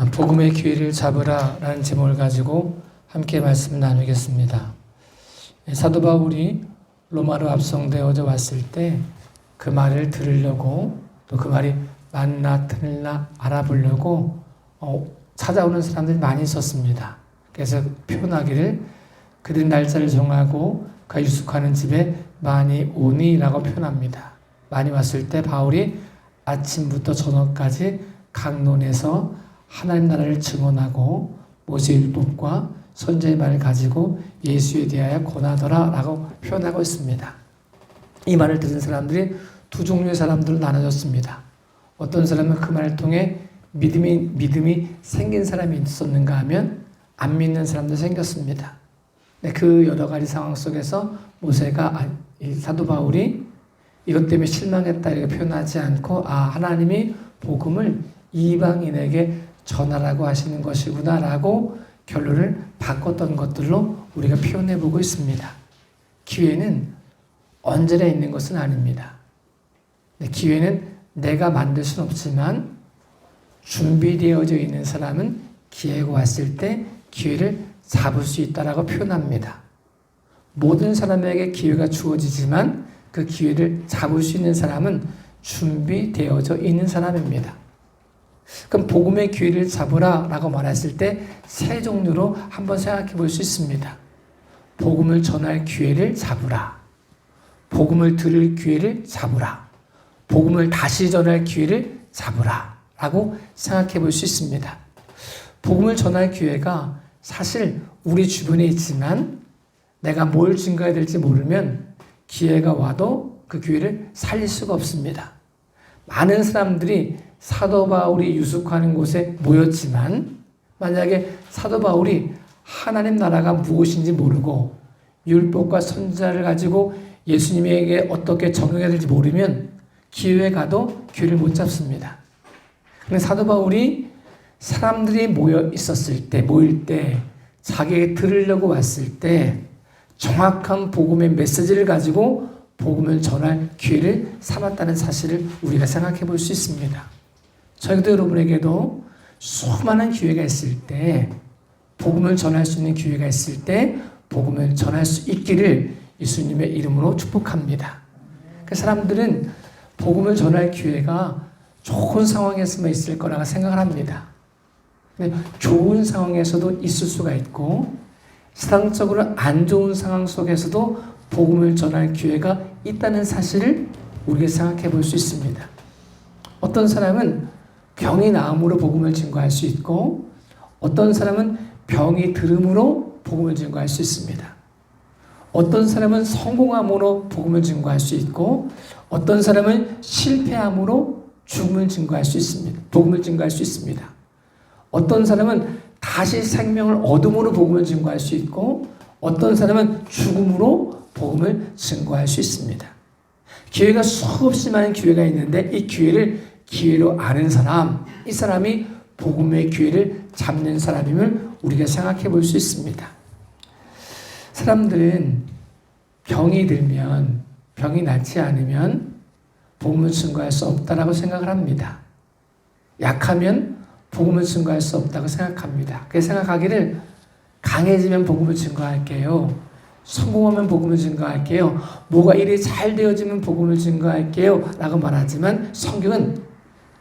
복음의 기회를 잡으라 라는 제목을 가지고 함께 말씀 나누겠습니다. 사도 바울이 로마로 압송되어져 왔을 때 그 말을 들으려고 또 그 말이 맞나 틀리나 알아보려고 찾아오는 사람들이 많이 있었습니다. 그래서 표현하기를 그들 날짜를 정하고 그 유숙하는 집에 많이 오니 라고 표현합니다. 많이 왔을 때 바울이 아침부터 저녁까지 강론에서 하나님 나라를 증언하고 모세율법과 선지의 말을 가지고 예수에 대하여 권하더라 라고 표현하고 있습니다. 이 말을 들은 사람들이 두 종류의 사람들로 나눠졌습니다. 어떤 사람은 그 말을 통해 믿음이 생긴 사람이 있었는가 하면 안 믿는 사람도 생겼습니다. 그 여러 가지 상황 속에서 사도 바울이 이것 때문에 실망했다 이렇게 표현하지 않고 하나님이 복음을 이방인에게 전하라고 하시는 것이구나 라고 결론을 바꿨던 것들로 우리가 표현해 보고 있습니다. 기회는 언제나 있는 것은 아닙니다. 기회는 내가 만들 수는 없지만 준비되어져 있는 사람은 기회가 왔을 때 기회를 잡을 수 있다라고 표현합니다. 모든 사람에게 기회가 주어지지만 그 기회를 잡을 수 있는 사람은 준비되어져 있는 사람입니다. 그럼 복음의 기회를 잡으라 라고 말했을 때 세 종류로 한번 생각해 볼 수 있습니다. 복음을 전할 기회를 잡으라. 복음을 들을 기회를 잡으라. 복음을 다시 전할 기회를 잡으라 라고 생각해 볼 수 있습니다. 복음을 전할 기회가 사실 우리 주변에 있지만 내가 뭘 증거해야 될지 모르면 기회가 와도 그 기회를 살릴 수가 없습니다. 많은 사람들이 사도 바울이 유숙하는 곳에 모였지만 만약에 사도 바울이 하나님 나라가 무엇인지 모르고 율법과 선지자를 가지고 예수님에게 어떻게 적용해야 될지 모르면 기회에 가도 기회를 못 잡습니다. 근데 사도 바울이 사람들이 모일 때 자기에게 들으려고 왔을 때 정확한 복음의 메시지를 가지고 복음을 전할 기회를 삼았다는 사실을 우리가 생각해 볼 수 있습니다. 저희도 여러분에게도 수많은 기회가 있을 때 복음을 전할 수 있는 기회가 있을 때 복음을 전할 수 있기를 예수님의 이름으로 축복합니다. 그 사람들은 복음을 전할 기회가 좋은 상황에서만 있을 거라고 생각을 합니다. 근데 좋은 상황에서도 있을 수가 있고 세상적으로 안 좋은 상황 속에서도 복음을 전할 기회가 있다는 사실을 우리가 생각해 볼 수 있습니다. 어떤 사람은 병이 나음으로 복음을 증거할 수 있고 어떤 사람은 병이 들음으로 복음을 증거할 수 있습니다. 어떤 사람은 성공함으로 복음을 증거할 수 있고 어떤 사람은 실패함으로 죽음을 증거할 수 있습니다. 복음을 증거할 수 있습니다. 어떤 사람은 다시 생명을 얻음으로 복음을 증거할 수 있고 어떤 사람은 죽음으로 복음을 증거할 수 있습니다. 기회가 수없이 많은 기회가 있는데 이 기회를 기회로 아는 사람, 이 사람이 복음의 기회를 잡는 사람임을 우리가 생각해 볼 수 있습니다. 사람들은 병이 들면, 병이 낫지 않으면 복음을 증거할 수 없다라고 생각을 합니다. 약하면 복음을 증거할 수 없다고 생각합니다. 그래서 생각하기를 강해지면 복음을 증거할게요. 성공하면 복음을 증거할게요. 뭐가 일이 잘 되어지면 복음을 증거할게요. 라고 말하지만 성경은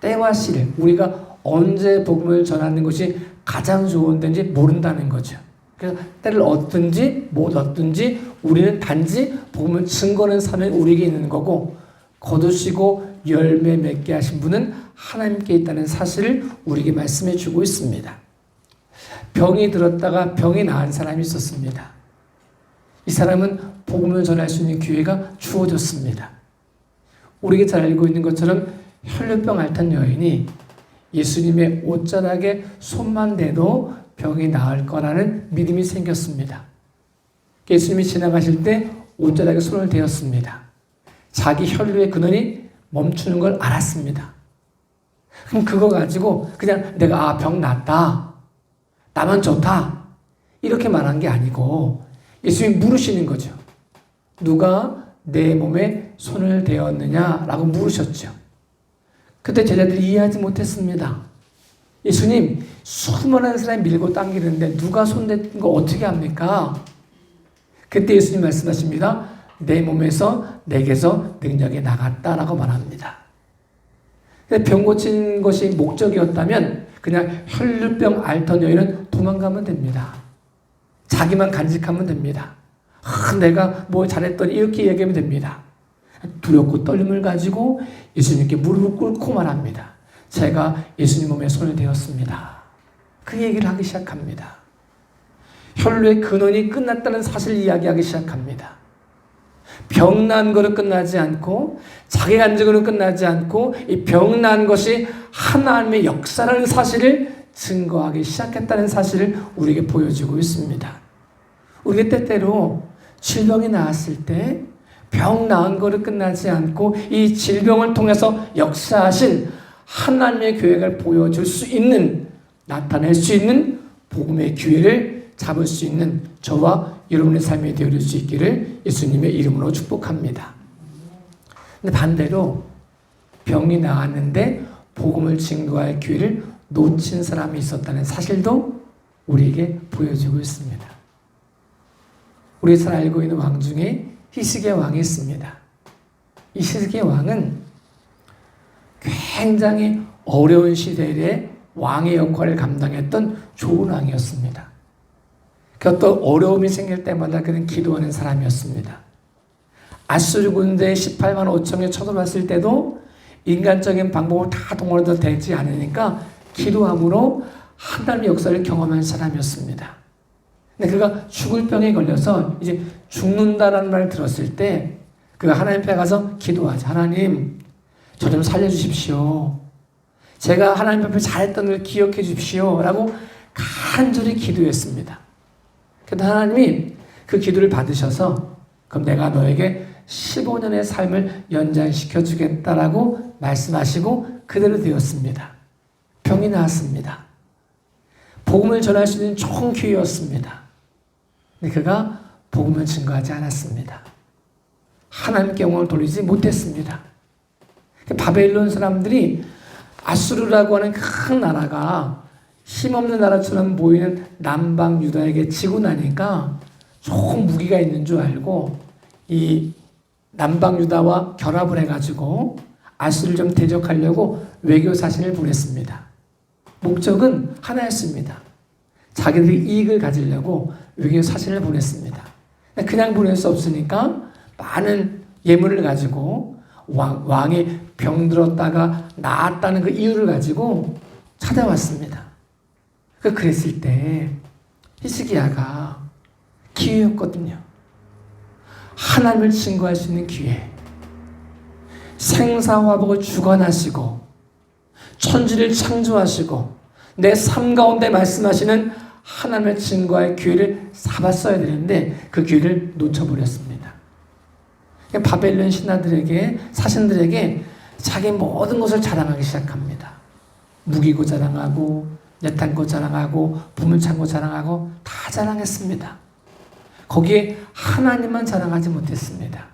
때와 시를 우리가 언제 복음을 전하는 것이 가장 좋은 데인지 모른다는 거죠. 그래서 때를 얻든지 못 얻든지 우리는 단지 복음을 증거하는 삶이 우리에게 있는 거고 거두시고 열매 맺게 하신 분은 하나님께 있다는 사실을 우리에게 말씀해 주고 있습니다. 병이 들었다가 병이 나은 사람이 있었습니다. 이 사람은 복음을 전할 수 있는 기회가 주어졌습니다. 우리가 잘 알고 있는 것처럼 혈류병 앓던 여인이 예수님의 옷자락에 손만 대도 병이 나을 거라는 믿음이 생겼습니다. 예수님이 지나가실 때 옷자락에 손을 대었습니다. 자기 혈류의 근원이 멈추는 걸 알았습니다. 그럼 그거 가지고 그냥 내가 병 낫다, 나만 좋다 이렇게 말한 게 아니고 예수님이 물으시는 거죠. 누가 내 몸에 손을 대었느냐라고 물으셨죠. 그때 제자들이 이해하지 못했습니다. 예수님, 수많은 사람이 밀고 당기는데 누가 손댄 거 어떻게 합니까? 그때 예수님 말씀하십니다. 내 몸에서 내게서 능력이 나갔다라고 말합니다. 병 고친 것이 목적이었다면 그냥 혈류병 앓던 여인은 도망가면 됩니다. 자기만 간직하면 됩니다. 내가 뭐 잘했더니 이렇게 얘기하면 됩니다. 두렵고 떨림을 가지고 예수님께 무릎을 꿇고 말합니다. 제가 예수님 몸에 손을 대었습니다. 그 얘기를 하기 시작합니다. 혈류의 근원이 끝났다는 사실을 이야기하기 시작합니다. 병난 거로 끝나지 않고 자기 간증으로 끝나지 않고 이 병난 것이 하나님의 역사라는 사실을 증거하기 시작했다는 사실을 우리에게 보여주고 있습니다. 우리가 때때로 질병이 나았을 때 병 나은 거로 끝나지 않고 이 질병을 통해서 역사하신 하나님의 계획을 보여줄 수 있는, 나타낼 수 있는 복음의 기회를 잡을 수 있는 저와 여러분의 삶이 되어줄 수 있기를 예수님의 이름으로 축복합니다. 근데 반대로 병이 나았는데 복음을 증거할 기회를 놓친 사람이 있었다는 사실도 우리에게 보여주고 있습니다. 우리 잘 알고 있는 왕 중에 히스기야 왕이 있습니다. 이 히스기야 왕은 굉장히 어려운 시대에 왕의 역할을 감당했던 좋은 왕이었습니다. 어떤 어려움이 생길 때마다 그는 기도하는 사람이었습니다. 아수르 군대 18만 5천에 쳐들어왔을 때도 인간적인 방법을 다 동원해도 되지 않으니까 기도함으로 하나님의 역사를 경험한 사람이었습니다. 근데 그가 죽을 병에 걸려서 이제 죽는다라는 말을 들었을 때 그가 하나님 앞에 가서 기도하자. 하나님, 저 좀 살려주십시오. 제가 하나님 앞에 잘했던 걸 기억해 주십시오. 라고 간절히 기도했습니다. 그런데 하나님이 그 기도를 받으셔서 그럼 내가 너에게 15년의 삶을 연장시켜 주겠다라고 말씀하시고 그대로 되었습니다. 병이 나았습니다. 복음을 전할 수 있는 좋은 기회였습니다. 근데 그가 복음을 증거하지 않았습니다. 하나님께 영광을 돌리지 못했습니다. 바벨론 사람들이 아수르라고 하는 큰 나라가 힘없는 나라처럼 보이는 남방 유다에게 지고 나니까 좋은 무기가 있는 줄 알고 이 남방 유다와 결합을 해가지고 아수르를 좀 대적하려고 외교 사신을 보냈습니다. 목적은 하나였습니다. 자기들이 이익을 가지려고 외교 사신을 보냈습니다. 그냥 보낼 수 없으니까 많은 예물을 가지고 왕이 병들었다가 나았다는 그 이유를 가지고 찾아왔습니다. 그랬을 때 히스기야가 기회였거든요. 하나님을 증거할 수 있는 기회. 생사화복을 주관하시고 천지를 창조하시고 내 삶 가운데 말씀하시는 하나님의 증거할 기회를 잡았어야 되는데 그 기회를 놓쳐버렸습니다. 바벨론 신하들에게, 사신들에게 자기 모든 것을 자랑하기 시작합니다. 무기고 자랑하고 내탄고 자랑하고 부물창고 자랑하고 다 자랑했습니다. 거기에 하나님만 자랑하지 못했습니다.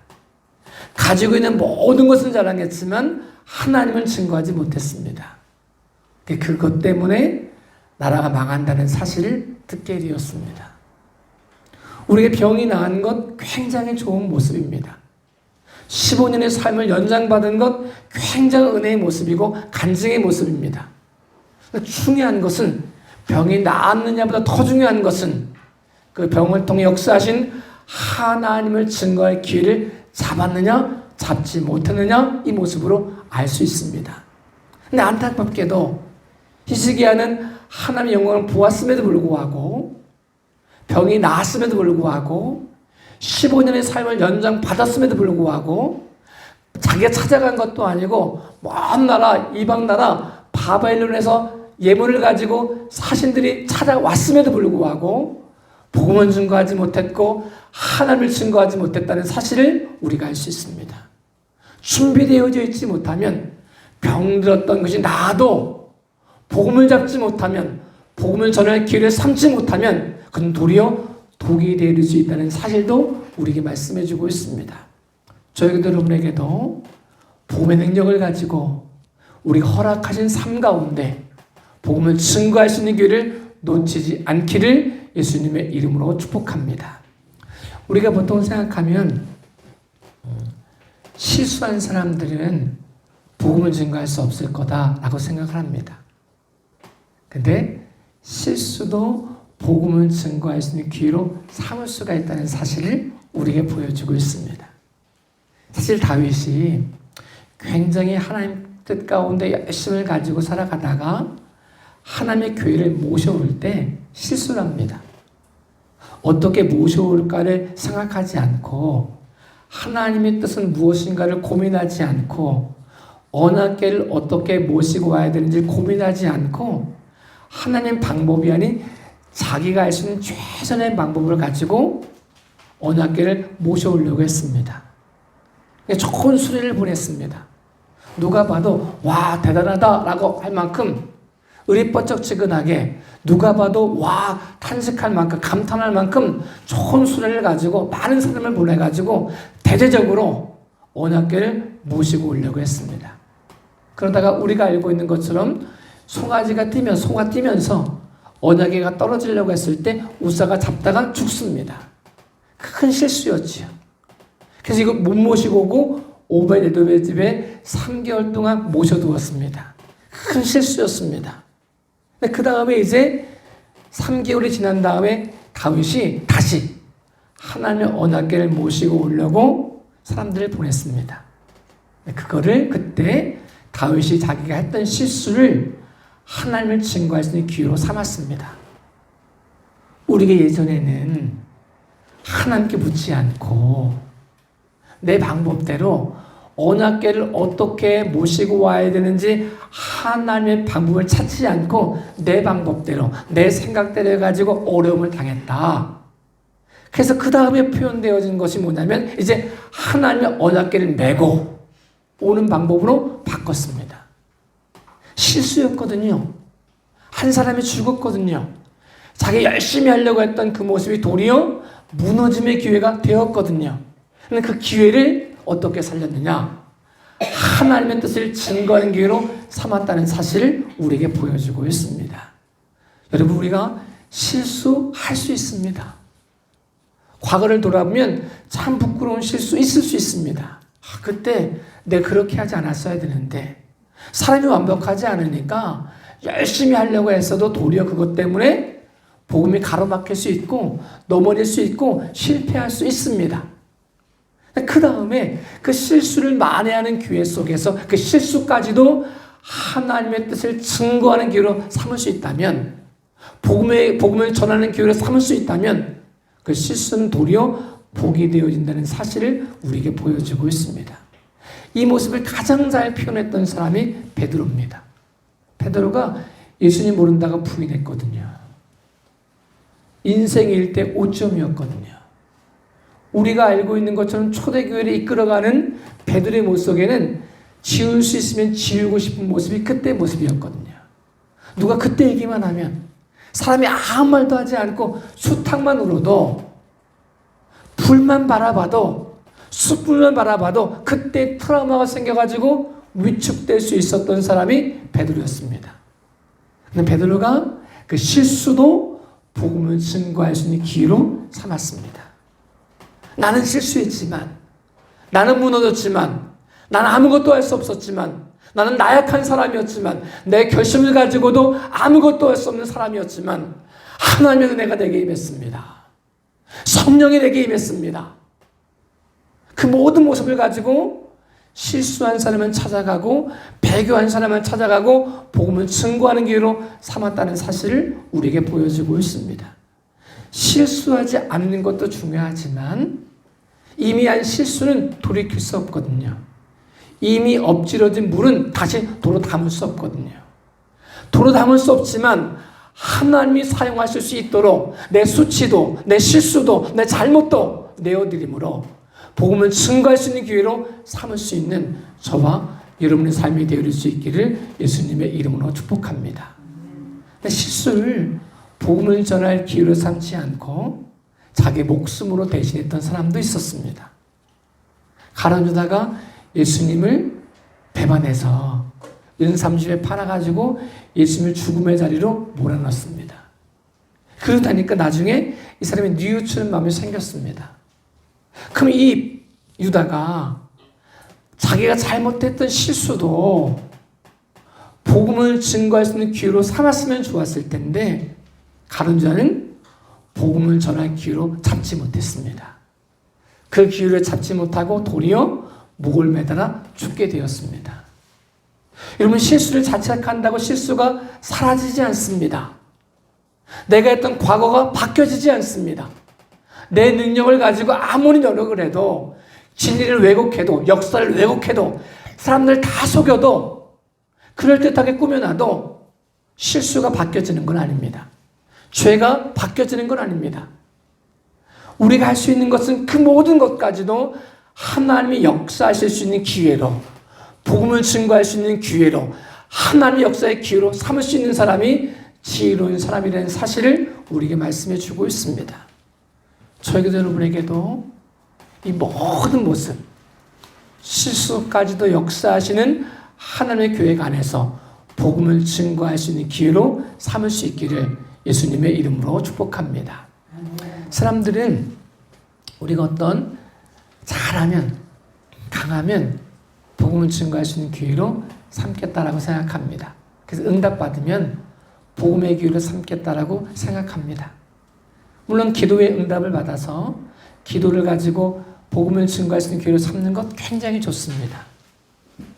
가지고 있는 모든 것을 자랑했지만 하나님을 증거하지 못했습니다. 그것 때문에 나라가 망한다는 사실을 듣게 되었습니다. 우리에게 병이 나은 것 굉장히 좋은 모습입니다. 15년의 삶을 연장받은 것 굉장히 은혜의 모습이고 간증의 모습입니다. 중요한 것은 병이 나았느냐보다 더 중요한 것은 그 병을 통해 역사하신 하나님을 증거할 기회를 잡았느냐 잡지 못했느냐 이 모습으로 알 수 있습니다. 근데 안타깝게도 히스기야는 하나님의 영광을 보았음에도 불구하고 병이 나았음에도 불구하고 15년의 삶을 연장받았음에도 불구하고 자기가 찾아간 것도 아니고 먼 나라 이방 나라 바벨론에서 예물을 가지고 사신들이 찾아왔음에도 불구하고 복음을 증거하지 못했고 하나님을 증거하지 못했다는 사실을 우리가 알 수 있습니다. 준비되어져 있지 못하면 병들었던 것이 나도 복음을 잡지 못하면 복음을 전할 기회를 삼지 못하면 그건 도리어 독이 되어질 수 있다는 사실도 우리에게 말씀해 주고 있습니다. 저희들 여러분에게도 복음의 능력을 가지고 우리가 허락하신 삶 가운데 복음을 증거할 수 있는 기회를 놓치지 않기를 예수님의 이름으로 축복합니다. 우리가 보통 생각하면 실수한 사람들은 복음을 증거할 수 없을 거다라고 생각을 합니다. 근데 실수도 복음을 증거할 수 있는 기회로 삼을 수가 있다는 사실을 우리에게 보여주고 있습니다. 사실 다윗이 굉장히 하나님 뜻 가운데 열심을 가지고 살아가다가 하나님의 교회를 모셔올 때 실수를 합니다. 어떻게 모셔올까를 생각하지 않고 하나님의 뜻은 무엇인가를 고민하지 않고 언약궤를 어떻게 모시고 와야 되는지 고민하지 않고 하나님 방법이 아닌 자기가 할 수 있는 최선의 방법을 가지고 언약궤를 모셔오려고 했습니다. 좋은 수레를 보냈습니다. 누가 봐도 와 대단하다라고 할 만큼 의리뻗쩍지근하게 누가 봐도 와 탄식할 만큼 감탄할 만큼 좋은 수레를 가지고 많은 사람을 보내가지고 대대적으로 언약궤를 모시고 오려고 했습니다. 그러다가 우리가 알고 있는 것처럼 소가 뛰면서 언약궤가 떨어지려고 했을 때 우사가 잡다가 죽습니다. 큰 실수였지요. 그래서 이거 못 모시고 오고 오베데돔의 집에 3개월 동안 모셔두었습니다. 큰 실수였습니다. 그 다음에 이제 3개월이 지난 다음에 다윗이 다시 하나님의 언약궤를 모시고 오려고 사람들을 보냈습니다. 그거를 그때 다윗이 자기가 했던 실수를 하나님을 증거할 수 있는 기회로 삼았습니다. 우리가 예전에는 하나님께 묻지 않고 내 방법대로 언약궤를 어떻게 모시고 와야 되는지 하나님의 방법을 찾지 않고 내 방법대로 내 생각대로 해가지고 어려움을 당했다. 그래서 그 다음에 표현되어진 것이 뭐냐면 이제 하나님의 언약궤를 메고 오는 방법으로 바꿨습니다. 실수였거든요. 한 사람이 죽었거든요. 자기 열심히 하려고 했던 그 모습이 도리어 무너짐의 기회가 되었거든요. 그런데 그 기회를 어떻게 살렸느냐? 하나님의 뜻을 증거하는 기회로 삼았다는 사실을 우리에게 보여주고 있습니다. 여러분, 우리가 실수할 수 있습니다. 과거를 돌아보면 참 부끄러운 실수 있을 수 있습니다. 그때 내가 그렇게 하지 않았어야 되는데 사람이 완벽하지 않으니까 열심히 하려고 했어도 도리어 그것 때문에 복음이 가로막힐 수 있고 넘어질 수 있고 실패할 수 있습니다. 그 다음에 그 실수를 만회하는 기회 속에서 그 실수까지도 하나님의 뜻을 증거하는 기회로 삼을 수 있다면 복음을 전하는 기회로 삼을 수 있다면 그 실수는 도리어 복이 되어진다는 사실을 우리에게 보여주고 있습니다. 이 모습을 가장 잘 표현했던 사람이 베드로입니다. 베드로가 예수님 모른다고 부인했거든요. 인생의 일대 5점이었거든요. 우리가 알고 있는 것처럼 초대교회를 이끌어가는 베드로의 모습 속에는 지울 수 있으면 지우고 싶은 모습이 그때 모습이었거든요. 누가 그때 얘기만 하면 사람이 아무 말도 하지 않고 수탉만 울어도 불만 바라봐도 숯불만 바라봐도 그때 트라우마가 생겨가지고 위축될 수 있었던 사람이 베드로였습니다. 근데 베드로가 그 실수도 복음을 증거할 수 있는 기회로 삼았습니다. 나는 실수했지만, 나는 무너졌지만, 나는 아무것도 할 수 없었지만, 나는 나약한 사람이었지만, 내 결심을 가지고도 아무것도 할 수 없는 사람이었지만, 하나님의 은혜가 내게 임했습니다. 성령이 내게 임했습니다. 그 모든 모습을 가지고 실수한 사람은 찾아가고 배교한 사람은 찾아가고 복음을 증거하는 기회로 삼았다는 사실을 우리에게 보여주고 있습니다. 실수하지 않는 것도 중요하지만 이미 한 실수는 돌이킬 수 없거든요. 이미 엎질러진 물은 다시 도로 담을 수 없거든요. 도로 담을 수 없지만 하나님이 사용하실 수 있도록 내 수치도 내 실수도 내 잘못도 내어드림으로 복음을 증거할 수 있는 기회로 삼을 수 있는 저와 여러분의 삶이 되어질 수 있기를 예수님의 이름으로 축복합니다. 실수를 복음을 전할 기회로 삼지 않고 자기 목숨으로 대신했던 사람도 있었습니다. 가룟 유다가 예수님을 배반해서 30에 팔아가지고 예수님을 죽음의 자리로 몰아넣습니다. 그러다니까 나중에 이 사람이 뉘우치는 마음이 생겼습니다. 그럼 이 유다가 자기가 잘못했던 실수도 복음을 증거할 수 있는 기회로 삼았으면 좋았을 텐데 가룟유다는 복음을 전할 기회로 잡지 못했습니다. 그 기회를 잡지 못하고 도리어 목을 매달아 죽게 되었습니다. 여러분, 실수를 자책한다고 실수가 사라지지 않습니다. 내가 했던 과거가 바뀌어지지 않습니다. 내 능력을 가지고 아무리 노력을 해도, 진리를 왜곡해도, 역사를 왜곡해도, 사람들 다 속여도, 그럴듯하게 꾸며놔도 실수가 바뀌어지는 건 아닙니다. 죄가 바뀌어지는 건 아닙니다. 우리가 할 수 있는 것은 그 모든 것까지도 하나님이 역사하실 수 있는 기회로, 복음을 증거할 수 있는 기회로, 하나님의 역사의 기회로 삼을 수 있는 사람이 지혜로운 사람이라는 사실을 우리에게 말씀해 주고 있습니다. 저에게도 여러분에게도 이 모든 모습, 실수까지도 역사하시는 하나님의 교회 안에서 복음을 증거할 수 있는 기회로 삼을 수 있기를 예수님의 이름으로 축복합니다. 사람들은 우리가 어떤 잘하면, 강하면 복음을 증거할 수 있는 기회로 삼겠다라고 생각합니다. 그래서 응답받으면 복음의 기회로 삼겠다라고 생각합니다. 물론 기도의 응답을 받아서 기도를 가지고 복음을 증거할 수 있는 기회로 삼는 것 굉장히 좋습니다.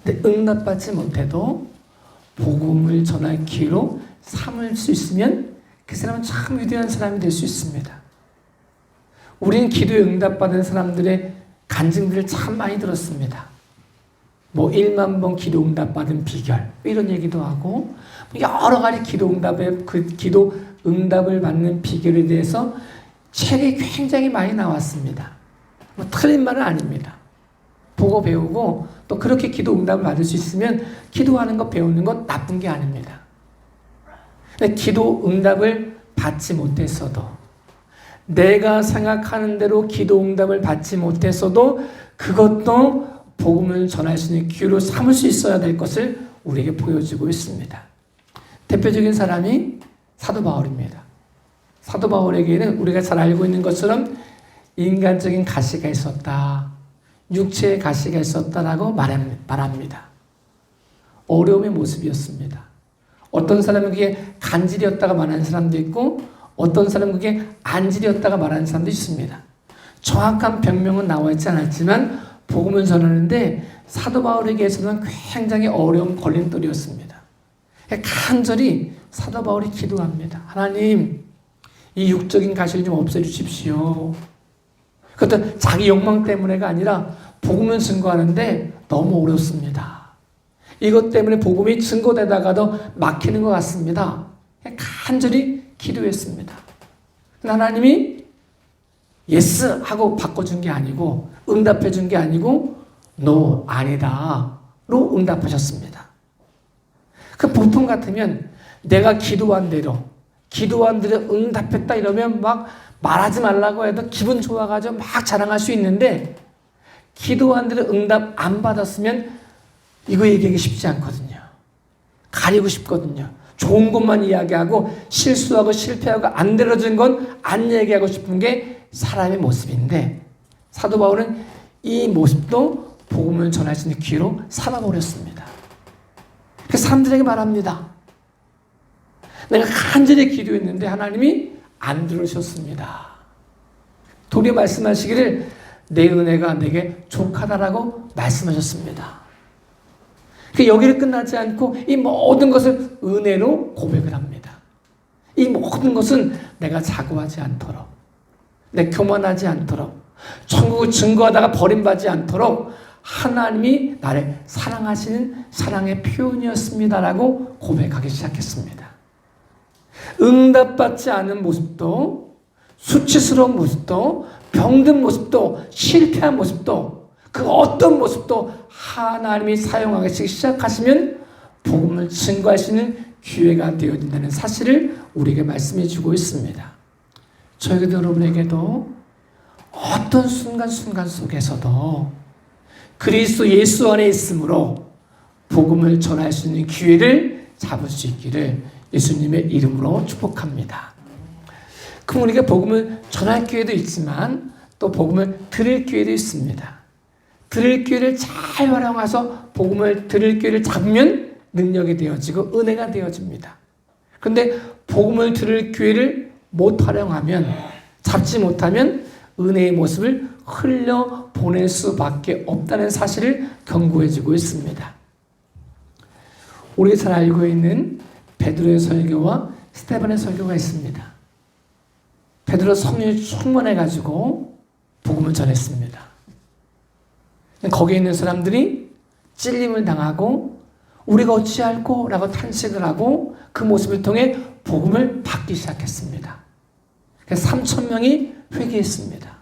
근데 응답받지 못해도 복음을 전할 기회로 삼을 수 있으면 그 사람은 참 위대한 사람이 될 수 있습니다. 우리는 기도에 응답받은 사람들의 간증들을 참 많이 들었습니다. 1만 번 기도 응답받은 비결, 이런 얘기도 하고, 여러 가지 기도 응답을 받는 비결에 대해서 책이 굉장히 많이 나왔습니다. 틀린 말은 아닙니다. 보고 배우고 또 그렇게 기도 응답을 받을 수 있으면 기도하는 것, 배우는 것 나쁜 게 아닙니다. 근데 기도 응답을 받지 못했어도, 내가 생각하는 대로 기도 응답을 받지 못했어도 그것도 복음을 전할 수 있는 기회로 삼을 수 있어야 될 것을 우리에게 보여주고 있습니다. 대표적인 사람이 사도 바울입니다. 사도 바울에게는 우리가 잘 알고 있는 것처럼 인간적인 가시가 있었다, 육체의 가시가 있었다라고 말합니다. 어려움의 모습이었습니다. 어떤 사람은 그게 간질이었다가 말하는 사람도 있고, 어떤 사람은 그게 안질이었다가 말하는 사람도 있습니다. 정확한 병명은 나와 있지 않았지만 복음을 전하는데 사도 바울에게서는 굉장히 어려운 걸림돌이었습니다. 간절히 사도 바울이 기도합니다. 하나님, 이 육적인 가시를 좀 없애주십시오. 그것도 자기 욕망 때문에가 아니라 복음을 증거하는데 너무 어렵습니다. 이것 때문에 복음이 증거되다가도 막히는 것 같습니다. 간절히 기도했습니다. 하나님이 예스 하고 바꿔준 게 아니고, 응답해 준 게 아니고 no, 아니다 로 응답하셨습니다. 그 보통 같으면 내가 기도한 대로 응답했다 이러면 막 말하지 말라고 해도 기분 좋아가지고 막 자랑할 수 있는데, 기도한 대로 응답 안 받았으면 이거 얘기하기 쉽지 않거든요. 가리고 싶거든요. 좋은 것만 이야기하고 실수하고 실패하고 안 되어진 건 안 얘기하고 싶은 게 사람의 모습인데, 사도 바울은 이 모습도 복음을 전할 수 있는 기회로 삼아버렸습니다. 그래서 사람들에게 말합니다. 내가 간절히 기도했는데 하나님이 안 들으셨습니다. 도리어 말씀하시기를 내 은혜가 내게 족하다라고 말씀하셨습니다. 여기를 끝나지 않고 이 모든 것을 은혜로 고백을 합니다. 이 모든 것은 내가 자고하지 않도록, 내 교만하지 않도록, 천국을 증거하다가 버림받지 않도록 하나님이 나를 사랑하시는 사랑의 표현이었습니다라고 고백하기 시작했습니다. 응답받지 않은 모습도, 수치스러운 모습도, 병든 모습도, 실패한 모습도, 그 어떤 모습도 하나님이 사용하기 시작하시면 복음을 증거할 수 있는 기회가 되어진다는 사실을 우리에게 말씀해 주고 있습니다. 저에게도 여러분에게도 어떤 순간순간 속에서도 그리스도 예수 안에 있으므로 복음을 전할 수 있는 기회를 잡을 수 있기를 예수님의 이름으로 축복합니다. 그럼 우리가 복음을 전할 기회도 있지만 또 복음을 들을 기회도 있습니다. 들을 기회를 잘 활용해서 복음을 들을 기회를 잡으면 능력이 되어지고 은혜가 되어집니다. 그런데 복음을 들을 기회를 못 활용하면, 잡지 못하면 은혜의 모습을 흘려보낼 수밖에 없다는 사실을 경고해주고 있습니다. 우리가 잘 알고 있는 베드로의 설교와 스데반의 설교가 있습니다. 베드로 성령이 충만해가지고 복음을 전했습니다. 거기에 있는 사람들이 찔림을 당하고 우리가 어찌할꼬? 라고 탄식을 하고 그 모습을 통해 복음을 받기 시작했습니다. 3,000명이 회개했습니다.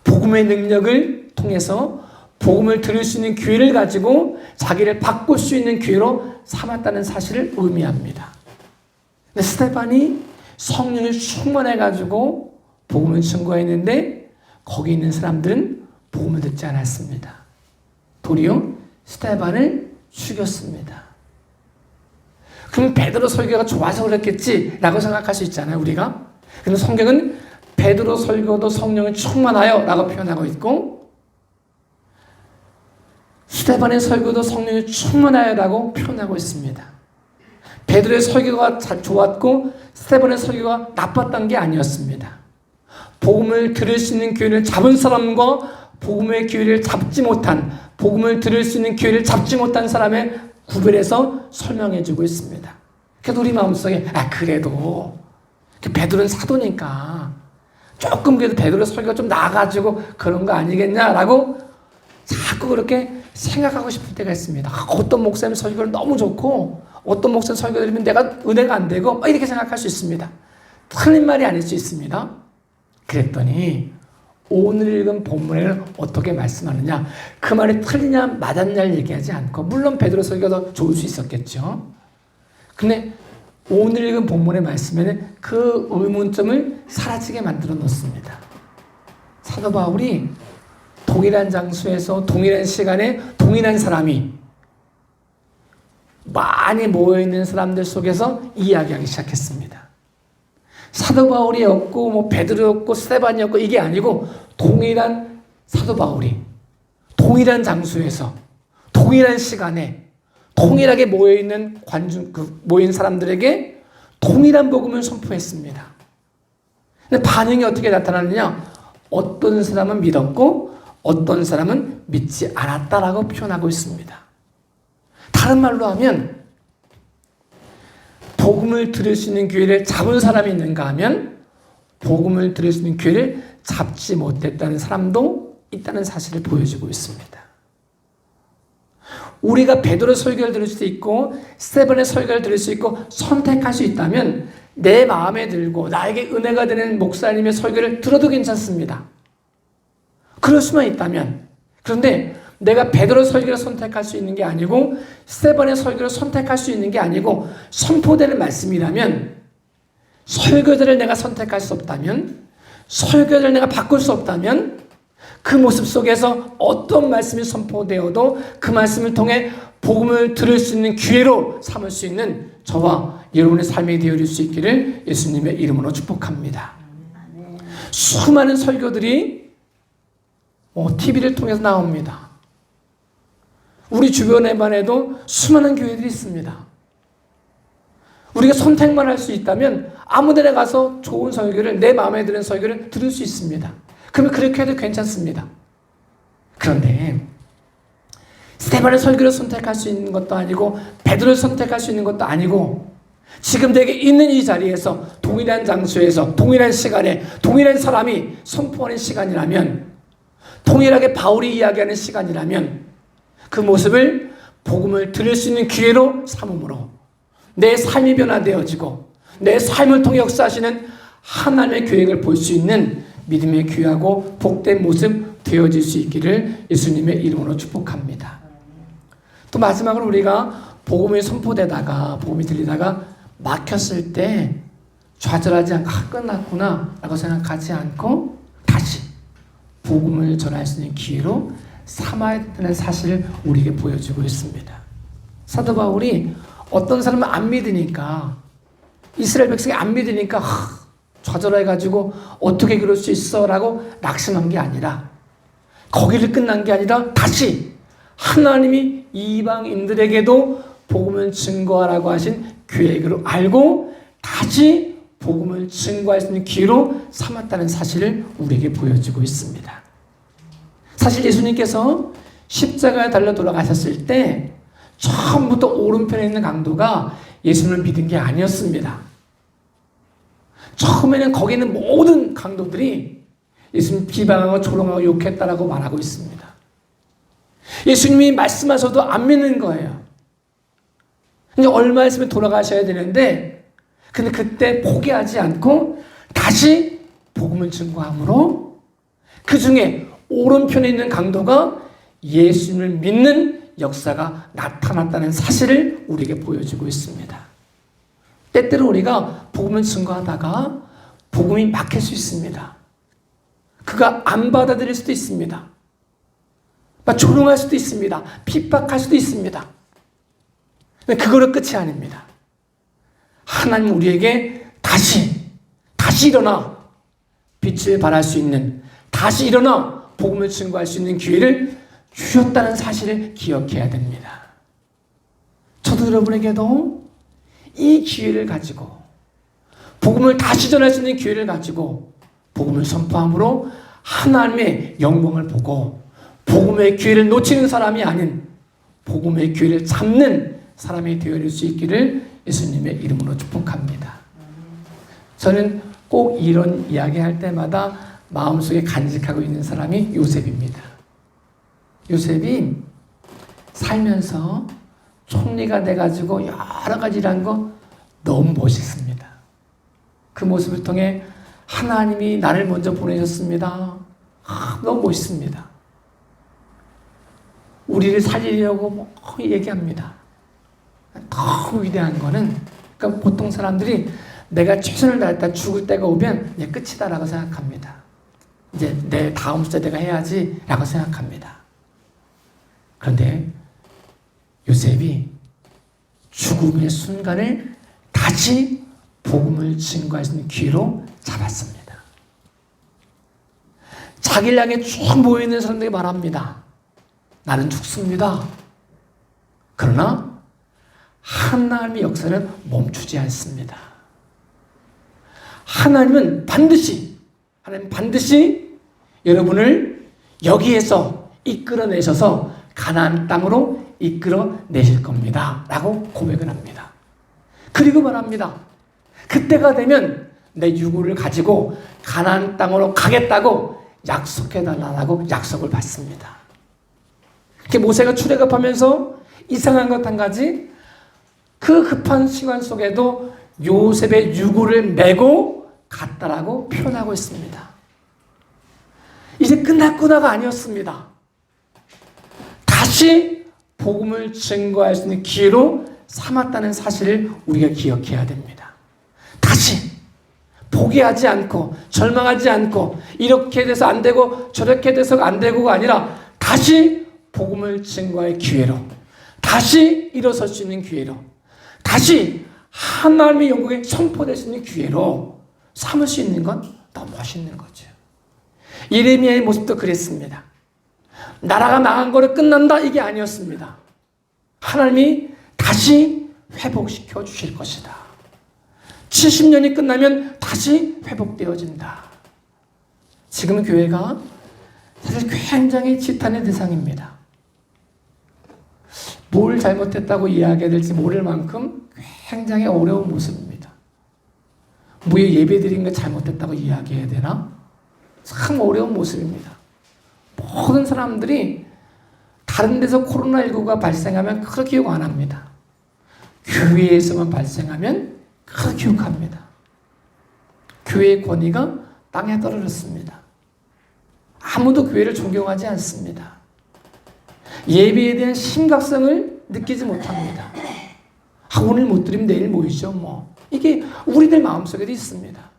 복음의 능력을 통해서 복음을 들을 수 있는 기회를 가지고 자기를 바꿀 수 있는 기회로 삼았다는 사실을 의미합니다. 근데 스데반이 성령을 충만해가지고 복음을 증거했는데 거기 있는 사람들은 복음을 듣지 않았습니다. 도리어 스데반을 죽였습니다. 그럼 베드로 설교가 좋아서 그랬겠지라고 생각할 수 있잖아요, 우리가. 그런데 성경은 베드로 설교도 성령을 충만하여 라고 표현하고 있고 스데반의 설교도 성령이 충만하여 라고 표현하고 있습니다. 베드로의 설교가 좋았고 스데반의 설교가 나빴던 게 아니었습니다. 복음을 들을 수 있는 기회를 잡은 사람과 복음의 기회를 잡지 못한, 복음을 들을 수 있는 기회를 잡지 못한 사람의 구별해서 설명해 주고 있습니다. 그래도 우리 마음속에 그래도 베드로는 사도니까 조금 그래도 베드로 설교가 좀 나아가지고 그런 거 아니겠냐라고 자꾸 그렇게 생각하고 싶을 때가 있습니다. 어떤 목사님 설교를 너무 좋고 어떤 목사님 설교 들으면 내가 은혜가 안 되고 이렇게 생각할 수 있습니다. 틀린 말이 아닐 수 있습니다. 그랬더니 오늘 읽은 본문에는 어떻게 말씀하느냐, 그 말이 틀리냐 맞았냐를 얘기하지 않고, 물론 베드로 설교가 좋을 수 있었겠죠. 근데 오늘 읽은 본문의 말씀에는 그 의문점을 사라지게 만들어 놓습니다. 사도 바울이 동일한 장소에서 동일한 시간에 동일한 사람이 많이 모여있는 사람들 속에서 이야기하기 시작했습니다. 사도 바울이었고 베드로였고 스데반이었고 이게 아니고 동일한 사도 바울이 동일한 장소에서 동일한 시간에 동일하게 모여있는 모인 사람들에게 동일한 복음을 선포했습니다. 근데 반응이 어떻게 나타나느냐? 어떤 사람은 믿었고 어떤 사람은 믿지 않았다라고 표현하고 있습니다. 다른 말로 하면 복음을 들을 수 있는 기회를 잡은 사람이 있는가 하면 복음을 들을 수 있는 기회를 잡지 못했다는 사람도 있다는 사실을 보여주고 있습니다. 우리가 베드로 설교를 들을 수도 있고 스데반의 설교를 들을 수 있고 선택할 수 있다면 내 마음에 들고 나에게 은혜가 되는 목사님의 설교를 들어도 괜찮습니다. 그럴 수만 있다면. 그런데 내가 베드로 설교를 선택할 수 있는 게 아니고 스데반의 설교를 선택할 수 있는 게 아니고 선포되는 말씀이라면, 설교자를 내가 선택할 수 없다면, 설교자를 내가 바꿀 수 없다면 그 모습 속에서 어떤 말씀이 선포되어도 그 말씀을 통해 복음을 들을 수 있는 기회로 삼을 수 있는 저와 여러분의 삶이 되어질 수 있기를 예수님의 이름으로 축복합니다. 수많은 설교들이 TV를 통해서 나옵니다. 우리 주변에만 해도 수많은 교회들이 있습니다. 우리가 선택만 할 수 있다면 아무 데나 가서 좋은 설교를, 내 마음에 드는 설교를 들을 수 있습니다. 그러면 그렇게 해도 괜찮습니다. 그런데 스데반의 설교를 선택할 수 있는 것도 아니고 베드로를 선택할 수 있는 것도 아니고 지금 내게 있는 이 자리에서 동일한 장소에서 동일한 시간에 동일한 사람이 선포하는 시간이라면, 동일하게 바울이 이야기하는 시간이라면 그 모습을 복음을 들을 수 있는 기회로 삼음으로 내 삶이 변화되어지고 내 삶을 통해 역사하시는 하나님의 계획을 볼 수 있는 믿음의 귀하고 복된 모습 되어질 수 있기를 예수님의 이름으로 축복합니다. 또 마지막으로 우리가 복음이 선포되다가 복음이 들리다가 막혔을 때 좌절하지 않고 끝났구나 라고 생각하지 않고 다시 복음을 전할 수 있는 기회로 삼아야 된다는 사실을 우리에게 보여주고 있습니다. 사도 바울이 어떤 사람은 안 믿으니까, 이스라엘 백성이 안 믿으니까 좌절해가지고 어떻게 그럴 수 있어 라고 낙심한 게 아니라, 거기를 끝난 게 아니라 다시 하나님이 이방인들에게도 복음을 증거하라고 하신 계획으로 알고 다시 복음을 증거할 수 있는 기회로 삼았다는 사실을 우리에게 보여주고 있습니다. 사실 예수님께서 십자가에 달려 돌아가셨을 때 처음부터 오른편에 있는 강도가 예수님을 믿은 게 아니었습니다. 처음에는 거기 있는 모든 강도들이 예수님 비방하고 조롱하고 욕했다라고 말하고 있습니다. 예수님이 말씀하셔도 안 믿는 거예요. 이제 얼마 있으면 돌아가셔야 되는데, 근데 그때 포기하지 않고 다시 복음을 증거함으로 그 중에 오른편에 있는 강도가 예수님을 믿는 역사가 나타났다는 사실을 우리에게 보여주고 있습니다. 때때로 우리가 복음을 증거하다가 복음이 막힐 수 있습니다. 그가 안 받아들일 수도 있습니다. 조롱할 수도 있습니다. 핍박할 수도 있습니다. 근데 그거로 끝이 아닙니다. 하나님 우리에게 다시 일어나 빛을 발할 수 있는, 다시 일어나 복음을 증거할 수 있는 기회를 주셨다는 사실을 기억해야 됩니다. 저도 여러분에게도 이 기회를 가지고, 복음을 다시 전할 수 있는 기회를 가지고 복음을 선포함으로 하나님의 영광을 보고 복음의 기회를 놓치는 사람이 아닌 복음의 기회를 잡는 사람이 되어질 수 있기를 예수님의 이름으로 축복합니다. 저는 꼭 이런 이야기할 때마다 마음속에 간직하고 있는 사람이 요셉입니다. 요셉이 살면서 총리가 돼가지고 여러 가지 일한 거 너무 멋있습니다. 그 모습을 통해 하나님이 나를 먼저 보내셨습니다. 너무 멋있습니다. 우리를 살리려고 얘기합니다. 너무 위대한 거는, 그러니까 보통 사람들이 내가 최선을 다했다 죽을 때가 오면 이제 끝이다라고 생각합니다. 이제 내 다음 세대가 해야지 라고 생각합니다. 그런데 요셉이 죽음의 순간을 다시 복음을 증거할 수 있는 기회로 잡았습니다. 자기를 향해 쭉 모여있는 사람들이 말합니다. 나는 죽습니다. 그러나 하나님의 역사는 멈추지 않습니다. 하나님은 반드시 여러분을 여기에서 이끌어내셔서 가나안 땅으로 이끌어내실 겁니다 라고 고백을 합니다. 그리고 말합니다. 그때가 되면 내 유고를 가지고 가나안 땅으로 가겠다고 약속해달라고 약속을 받습니다. 모세가 출애굽하면서 이상한 것 한 가지, 그 급한 시간 속에도 요셉의 유고를 메고 갔다라고 표현하고 있습니다. 이제 끝났구나가 아니었습니다. 다시 복음을 증거할 수 있는 기회로 삼았다는 사실을 우리가 기억해야 됩니다. 다시 포기하지 않고 절망하지 않고 이렇게 돼서 안 되고 저렇게 돼서 안 되고가 아니라 다시 복음을 증거할 기회로, 다시 일어설 수 있는 기회로, 다시 하나님의 영광에 선포될 수 있는 기회로 삼을 수 있는 건 너무 멋있는 거죠. 예레미야의 모습도 그랬습니다. 나라가 망한 거를 끝난다 이게 아니었습니다. 하나님이 다시 회복시켜 주실 것이다. 70년이 끝나면 다시 회복되어진다. 지금 교회가 사실 굉장히 지탄의 대상입니다. 뭘 잘못했다고 이야기해야 될지 모를 만큼 굉장히 어려운 모습입니다. 뭐에 예배드린 거 잘못했다고 이야기해야 되나? 참 어려운 모습입니다. 모든 사람들이 다른 데서 코로나19가 발생하면 그렇게 기억 안 합니다. 교회에서만 발생하면 그렇게 기억합니다. 교회의 권위가 땅에 떨어졌습니다. 아무도 교회를 존경하지 않습니다. 예배에 대한 심각성을 느끼지 못합니다. 오늘 못 드리면 내일 모이죠. 이게 우리들 마음속에도 있습니다.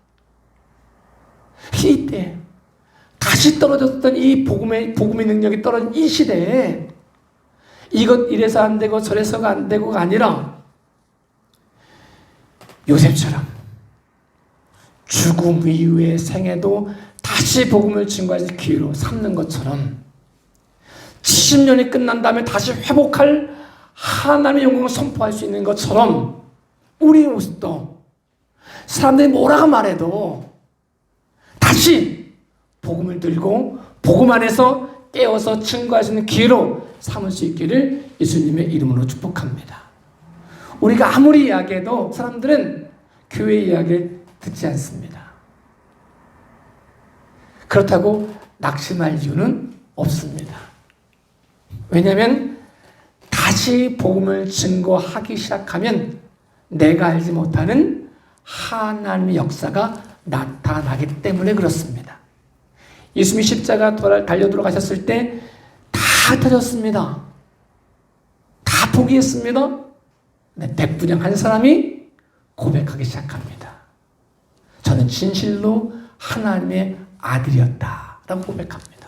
이때 다시 떨어졌던 이 복음의 능력이 떨어진 이 시대에 이것 이래서 안 되고 저래서가 안 되고가 아니라 요셉처럼 죽음 이후의 생애도 다시 복음을 증거할 기회로 삼는 것처럼 70년이 끝난 다음에 다시 회복할 하나님의 영광을 선포할 수 있는 것처럼 우리의 모습도 사람들이 뭐라고 말해도 다시 복음을 들고 복음 안에서 깨어서 증거할 수 있는 기회로 삼을 수 있기를 예수님의 이름으로 축복합니다. 우리가 아무리 이야기해도 사람들은 교회 이야기를 듣지 않습니다. 그렇다고 낙심할 이유는 없습니다. 왜냐하면 다시 복음을 증거하기 시작하면 내가 알지 못하는 하나님의 역사가 나타나기 때문에 그렇습니다. 예수님이 십자가 달려 들어가셨을 때 다 터졌습니다. 다 포기했습니다. 백부장 한 사람이 고백하기 시작합니다. 저는 진실로 하나님의 아들이었다라고 고백합니다.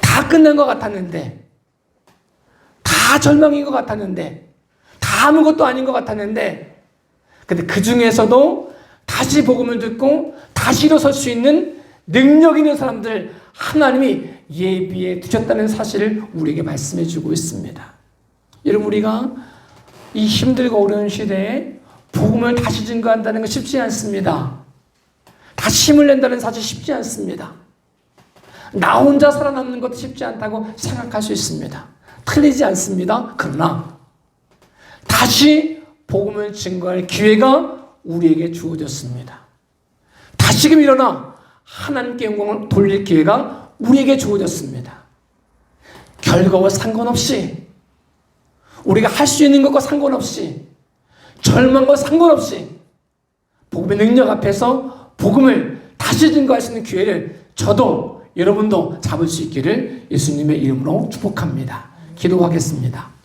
다 끝난 것 같았는데, 다 절망인 것 같았는데, 다 아무것도 아닌 것 같았는데, 근데 그 중에서도 다시 복음을 듣고 다시 일어설 수 있는 능력 있는 사람들 하나님이 예비해 두셨다는 사실을 우리에게 말씀해 주고 있습니다. 여러분, 우리가 이 힘들고 어려운 시대에 복음을 다시 증거한다는 건 쉽지 않습니다. 다시 힘을 낸다는 사실 쉽지 않습니다. 나 혼자 살아남는 것도 쉽지 않다고 생각할 수 있습니다. 틀리지 않습니다. 그러나 다시 복음을 증거할 기회가 우리에게 주어졌습니다. 다시금 일어나 하나님께 영광을 돌릴 기회가 우리에게 주어졌습니다. 결과와 상관없이, 우리가 할 수 있는 것과 상관없이, 절망과 상관없이 복음의 능력 앞에서 복음을 다시 증거할 수 있는 기회를 저도 여러분도 잡을 수 있기를 예수님의 이름으로 축복합니다. 기도하겠습니다.